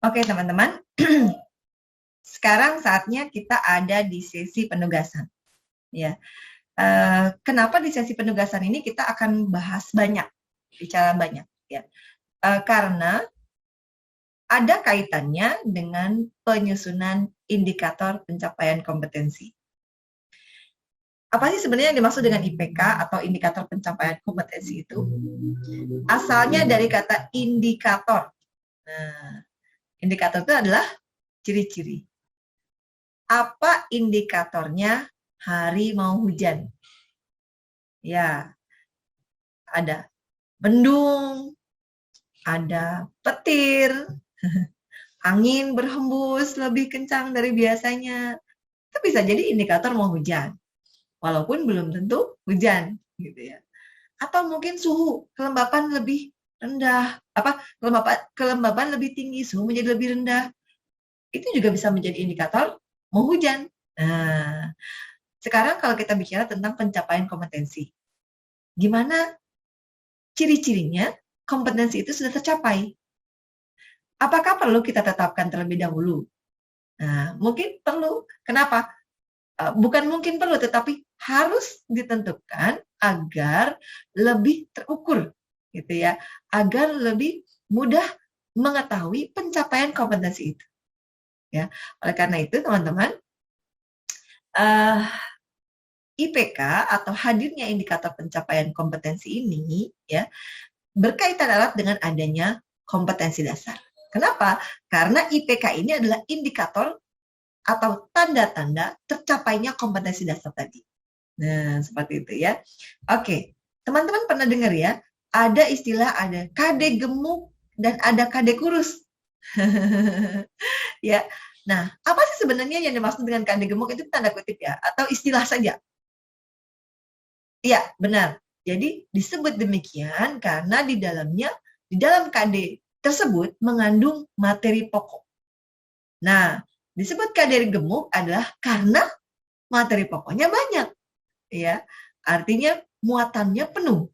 Oke, teman-teman. Sekarang saatnya kita ada di sesi penugasan. Ya, kenapa di sesi penugasan ini kita akan bahas banyak, bicara banyak. Ya, karena ada kaitannya dengan penyusunan indikator pencapaian kompetensi. Apa sih sebenarnya yang dimaksud dengan IPK atau indikator pencapaian kompetensi itu? Asalnya dari kata indikator. Nah, indikator itu adalah ciri-ciri. Apa indikatornya hari mau hujan? Ya, ada mendung, ada petir, angin berhembus lebih kencang dari biasanya. Itu bisa jadi indikator mau hujan, walaupun belum tentu hujan, gitu ya. Atau mungkin suhu kelembapan lebih rendah, kelembapan lebih tinggi, suhu menjadi lebih rendah. Itu juga bisa menjadi indikator mau hujan. Nah, sekarang kalau kita bicara tentang pencapaian kompetensi, gimana ciri-cirinya kompetensi itu sudah tercapai? Apakah perlu kita tetapkan terlebih dahulu? Nah, mungkin perlu. Kenapa? Bukan mungkin perlu, tetapi harus ditentukan agar lebih terukur, gitu ya, agar lebih mudah mengetahui pencapaian kompetensi itu. Ya, oleh karena itu, teman-teman, IPK atau hadirnya indikator pencapaian kompetensi ini, ya, berkaitan erat dengan adanya kompetensi dasar. Kenapa? Karena IPK ini adalah indikator atau tanda-tanda tercapainya kompetensi dasar tadi. Nah, seperti itu ya. Oke, teman-teman pernah dengar ya, ada istilah ada KD gemuk dan ada KD kurus. Ya. Nah, apa sih sebenarnya yang dimaksud dengan KD gemuk itu tanda kutip ya, atau istilah saja? Iya, benar. Jadi disebut demikian karena di dalam KD tersebut mengandung materi pokok. Nah, disebut KD gemuk adalah karena materi pokoknya banyak, ya. Artinya muatannya penuh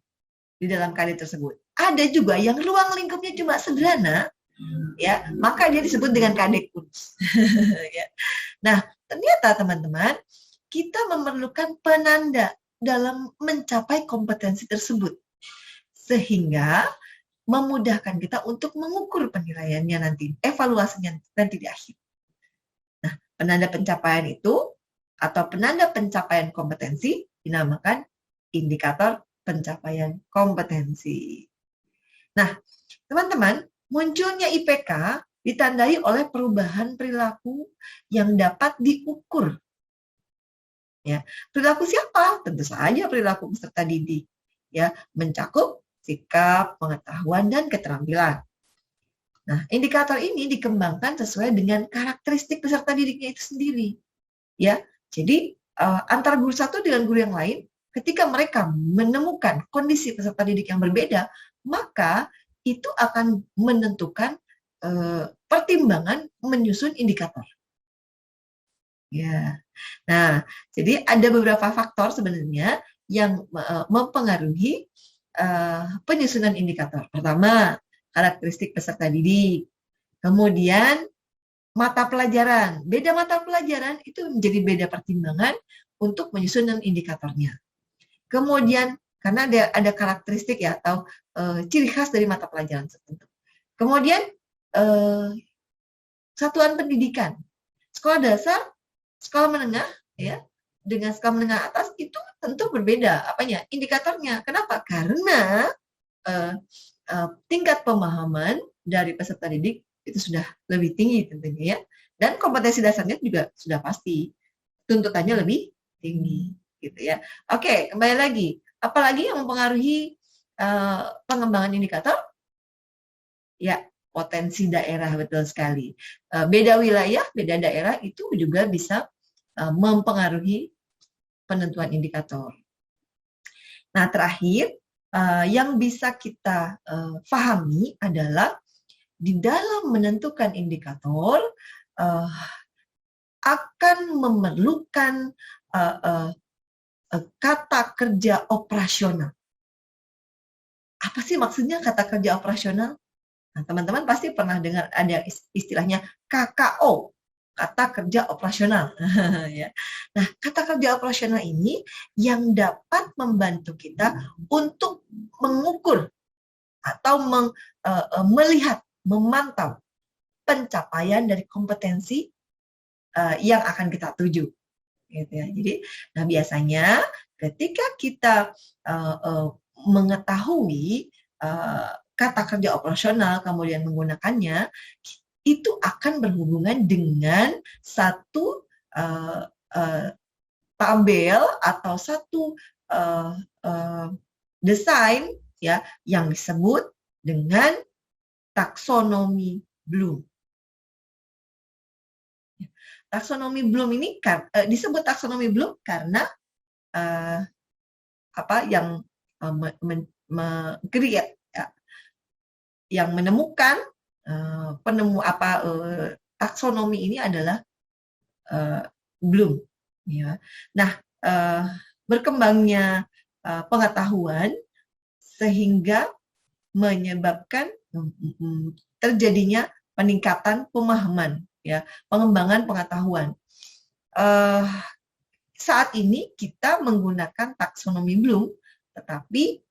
di dalam KD tersebut. Ada juga yang ruang lingkupnya cuma sederhana, ya, maka dia disebut dengan KD kurus. Ya. Nah, ternyata teman-teman, kita memerlukan penanda dalam mencapai kompetensi tersebut, sehingga memudahkan kita untuk mengukur penilaiannya nanti, evaluasinya nanti di akhir. Nah, penanda pencapaian itu atau penanda pencapaian kompetensi dinamakan indikator pencapaian kompetensi. Nah, teman-teman, munculnya IPK ditandai oleh perubahan perilaku yang dapat diukur. Ya, perilaku siapa? Tentu saja perilaku peserta didik. Ya, mencakup sikap, pengetahuan, dan keterampilan. Nah, indikator ini dikembangkan sesuai dengan karakteristik peserta didiknya itu sendiri. Ya, jadi antara guru satu dengan guru yang lain, ketika mereka menemukan kondisi peserta didik yang berbeda, maka itu akan menentukan pertimbangan menyusun indikator. Ya, nah, jadi ada beberapa faktor sebenarnya yang mempengaruhi penyusunan indikator. Pertama, karakteristik peserta didik. Kemudian, mata pelajaran. Beda mata pelajaran itu menjadi beda pertimbangan untuk menyusun indikatornya. Kemudian, karena ada karakteristik ya atau ciri khas dari mata pelajaran tertentu. Kemudian, satuan pendidikan. Sekolah dasar, sekolah menengah, ya, dengan sekolah menengah atas itu tentu berbeda apanya indikatornya. Kenapa? Karena tingkat pemahaman dari peserta didik itu sudah lebih tinggi tentunya ya, dan kompetensi dasarnya juga sudah pasti tuntutannya lebih tinggi, gitu ya. Oke, kembali lagi. Apalagi yang mempengaruhi pengembangan indikator? Ya, potensi daerah, betul sekali. Beda wilayah, beda daerah itu juga bisa mempengaruhi penentuan indikator. Nah, terakhir, yang bisa kita pahami adalah di dalam menentukan indikator akan memerlukan kata kerja operasional. Apa sih maksudnya kata kerja operasional? Nah, teman-teman pasti pernah dengar ada istilahnya KKO, kata kerja operasional. Ya. Nah, kata kerja operasional ini yang dapat membantu kita untuk mengukur atau melihat, memantau pencapaian dari kompetensi yang akan kita tuju. Gitu ya. Jadi, nah biasanya ketika kita mengetahui kata kerja operasional kemudian menggunakannya, itu akan berhubungan dengan satu tabel atau satu desain ya yang disebut dengan taksonomi Bloom. Taksonomi Bloom ini disebut taksonomi Bloom karena yang create yang menemukan taksonomi ini adalah Bloom. Ya. Nah, berkembangnya pengetahuan sehingga menyebabkan terjadinya peningkatan pemahaman, ya, pengembangan pengetahuan. Saat ini kita menggunakan taksonomi Bloom, tetapi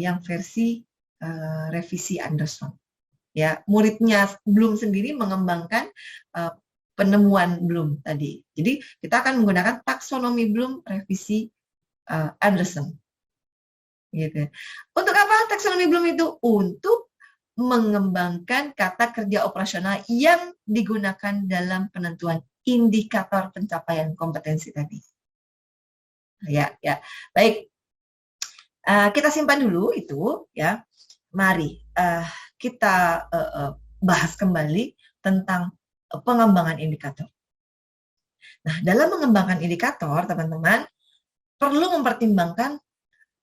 yang versi revisi Anderson. Ya, muridnya Bloom sendiri mengembangkan penemuan Bloom tadi. Jadi kita akan menggunakan taksonomi Bloom revisi Anderson. Gitu. Untuk apa taksonomi Bloom itu? Untuk mengembangkan kata kerja operasional yang digunakan dalam penentuan indikator pencapaian kompetensi tadi. Ya. Baik. Kita simpan dulu itu, ya. Mari kita bahas kembali tentang pengembangan indikator. Nah, dalam mengembangkan indikator, teman-teman perlu mempertimbangkan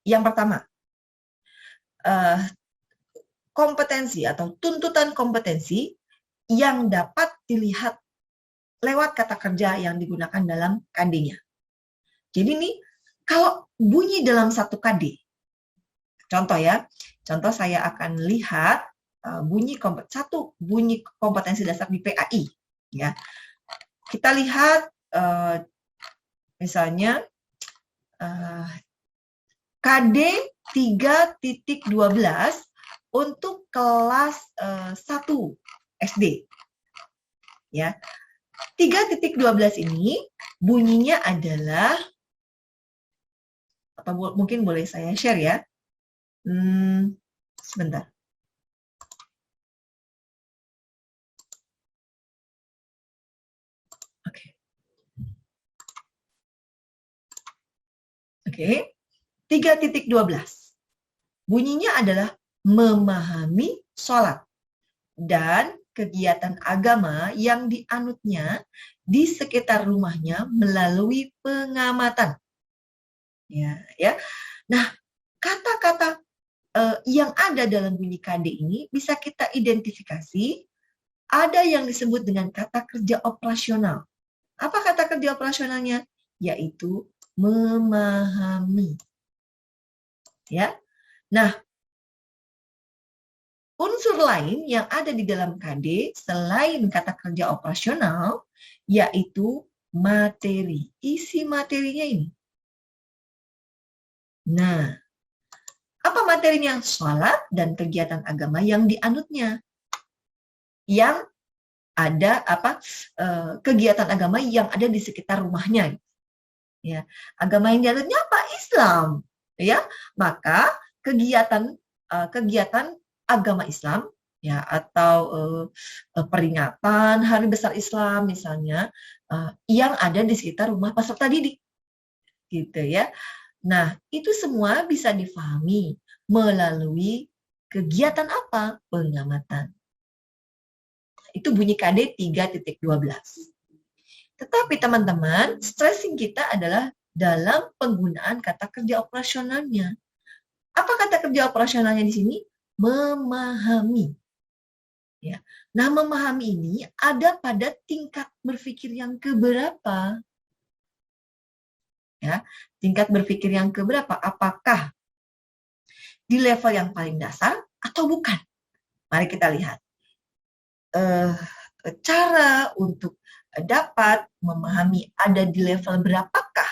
yang pertama, kompetensi atau tuntutan kompetensi yang dapat dilihat lewat kata kerja yang digunakan dalam KD-nya. Jadi nih, kalau bunyi dalam satu KD, contoh ya, saya akan lihat bunyi kompetensi dasar di PAI. Ya, kita lihat misalnya KD 3.12 untuk kelas 1 SD. Ya. 3.12 ini bunyinya adalah mungkin boleh saya share ya. Sebentar. Oke. 3.12. Bunyinya adalah memahami sholat dan kegiatan agama yang dianutnya di sekitar rumahnya melalui pengamatan. Ya. Nah, kata-kata yang ada dalam bunyi KD ini bisa kita identifikasi. Ada yang disebut dengan kata kerja operasional. Apa kata kerja operasionalnya? Yaitu memahami. Ya. Nah, unsur lain yang ada di dalam KD selain kata kerja operasional yaitu materi. Isi materinya ini. Nah, apa materinya? Sholat dan kegiatan agama yang dianutnya. Yang ada kegiatan agama yang ada di sekitar rumahnya. Ya, agama yang dianutnya apa? Islam. Ya, maka kegiatan agama Islam ya atau peringatan Hari Besar Islam misalnya yang ada di sekitar rumah peserta didik. Gitu ya. Nah, itu semua bisa difahami melalui kegiatan apa? Pengamatan. Itu bunyi KD 3.12. Tetapi teman-teman, stressing kita adalah dalam penggunaan kata kerja operasionalnya. Apa kata kerja operasionalnya di sini? Memahami. Ya. Nah, memahami ini ada pada tingkat berpikir yang keberapa? Ya, tingkat berpikir yang keberapa? Apakah di level yang paling dasar atau bukan? Mari kita lihat cara untuk dapat memahami ada di level berapakah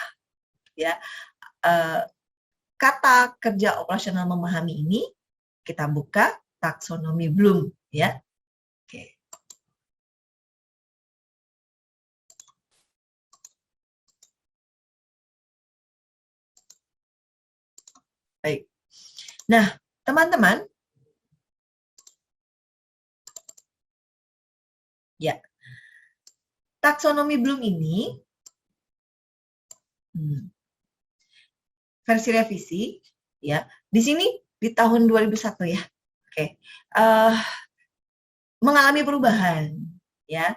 ya kata kerja operasional memahami ini. Kita buka taksonomi Bloom ya. Oke. Baik. Nah, teman-teman, ya, taksonomi Bloom ini versi revisi, ya, di sini di tahun 2001 ya, oke, mengalami perubahan, ya.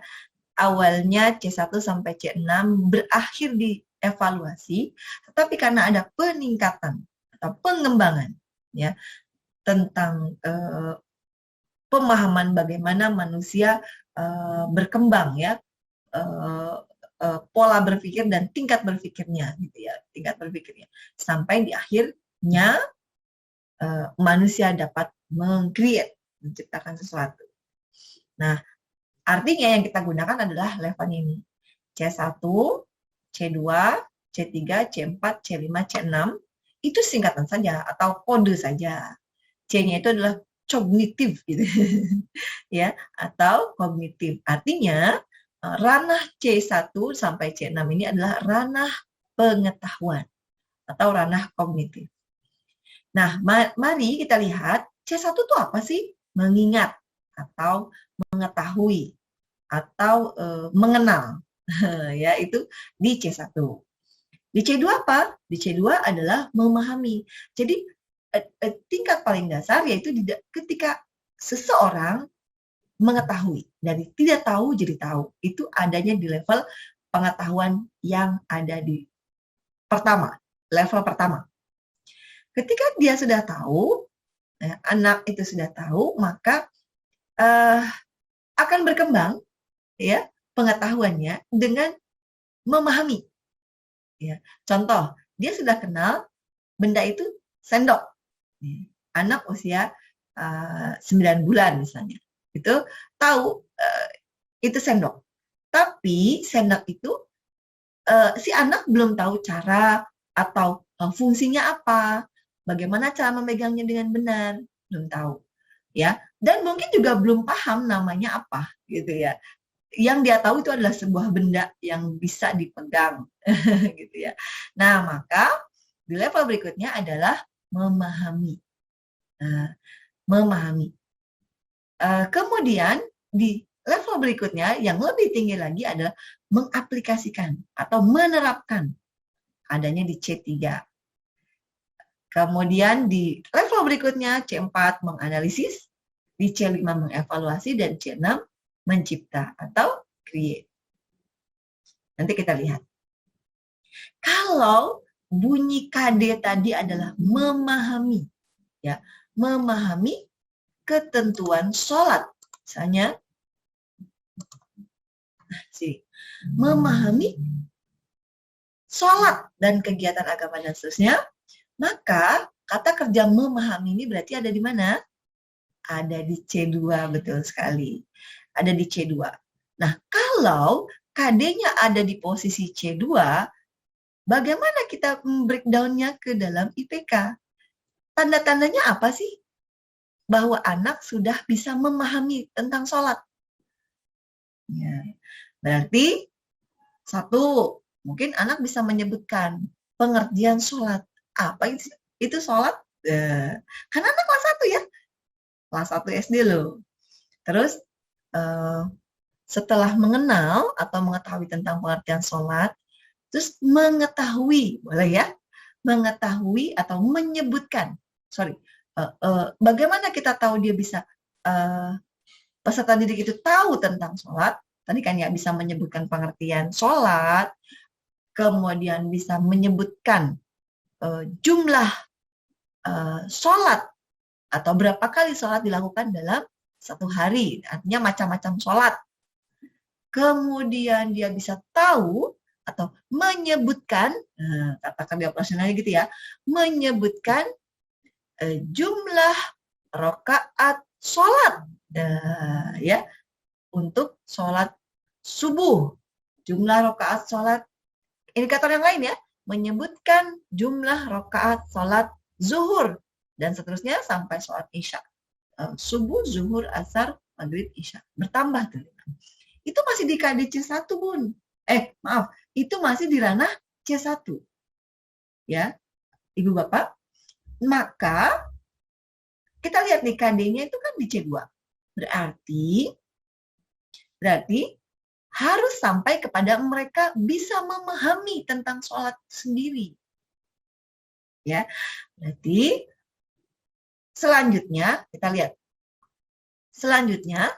Awalnya C1 sampai C6 berakhir di evaluasi, tetapi karena ada peningkatan atau pengembangan, ya, tentang pemahaman bagaimana manusia berkembang, ya, pola berpikir dan tingkat berpikirnya, gitu ya, tingkat berpikirnya, sampai di akhirnya manusia dapat menciptakan sesuatu. Nah, artinya yang kita gunakan adalah level ini. C1, C2, C3, C4, C5, C6, itu singkatan saja atau kode saja. C-nya itu adalah cognitif gitu. Ya, atau kognitif. Artinya ranah C1 sampai C6 ini adalah ranah pengetahuan atau ranah kognitif. Nah, mari kita lihat C1 itu apa sih? Mengingat atau mengetahui atau mengenal. Ya, itu di C1. Di C2 apa? Di C2 adalah memahami. Jadi tingkat paling dasar yaitu ketika seseorang mengetahui, dari tidak tahu jadi tahu. Itu adanya di level pengetahuan yang ada di pertama, level pertama. Ketika dia sudah tahu, anak itu sudah tahu, maka akan berkembang, ya, pengetahuannya dengan memahami. Ya, contoh, dia sudah kenal benda itu sendok. Anak usia 9 bulan misalnya, itu tahu itu sendok. Tapi sendok itu si anak belum tahu cara atau fungsinya apa, bagaimana cara memegangnya dengan benar, belum tahu. Ya, dan mungkin juga belum paham namanya apa, gitu ya. Yang dia tahu itu adalah sebuah benda yang bisa dipegang, gitu ya. Nah, maka di level berikutnya adalah memahami. Memahami. Kemudian di level berikutnya yang lebih tinggi lagi adalah mengaplikasikan atau menerapkan, adanya di C3. Kemudian di level berikutnya C4 menganalisis, di C5 mengevaluasi, dan C6 mencipta atau create. Nanti kita lihat. Kalau bunyi KD tadi adalah memahami, ya, memahami ketentuan sholat, misalnya, memahami sholat dan kegiatan agama dan seterusnya, maka kata kerja memahami ini berarti ada di mana? Ada di C2, betul sekali. Ada di C2. Nah, kalau KD-nya ada di posisi C2, bagaimana kita breakdown-nya ke dalam IPK? Tanda-tandanya apa sih? Bahwa anak sudah bisa memahami tentang sholat. Ya, berarti satu, mungkin anak bisa menyebutkan pengertian sholat. Apa itu sholat? Kan anak kelas 1 ya. Kelas 1 SD loh. Terus setelah mengenal atau mengetahui tentang pengertian sholat, terus mengetahui, boleh ya, mengetahui atau menyebutkan, bagaimana kita tahu dia bisa, peserta didik itu tahu tentang sholat, tadi kan ya, bisa menyebutkan pengertian sholat, kemudian bisa menyebutkan jumlah sholat atau berapa kali sholat dilakukan dalam satu hari, artinya macam-macam sholat. Kemudian dia bisa tahu atau menyebutkan, katakan di operasionalnya gitu ya, menyebutkan jumlah rakaat sholat, ya, untuk sholat subuh, jumlah rakaat sholat. Indikator yang lain ya, menyebutkan jumlah rakaat sholat zuhur dan seterusnya sampai sholat isya. Subuh, zuhur, asar, maghrib, isya. Bertambah tuh. Itu masih di KD C1, Bun. Maaf, itu masih di ranah C1. Ya, Ibu Bapak. Maka kita lihat nih KD-nya itu kan di C2. Berarti harus sampai kepada mereka bisa memahami tentang sholat sendiri. Ya, berarti selanjutnya kita lihat. Selanjutnya,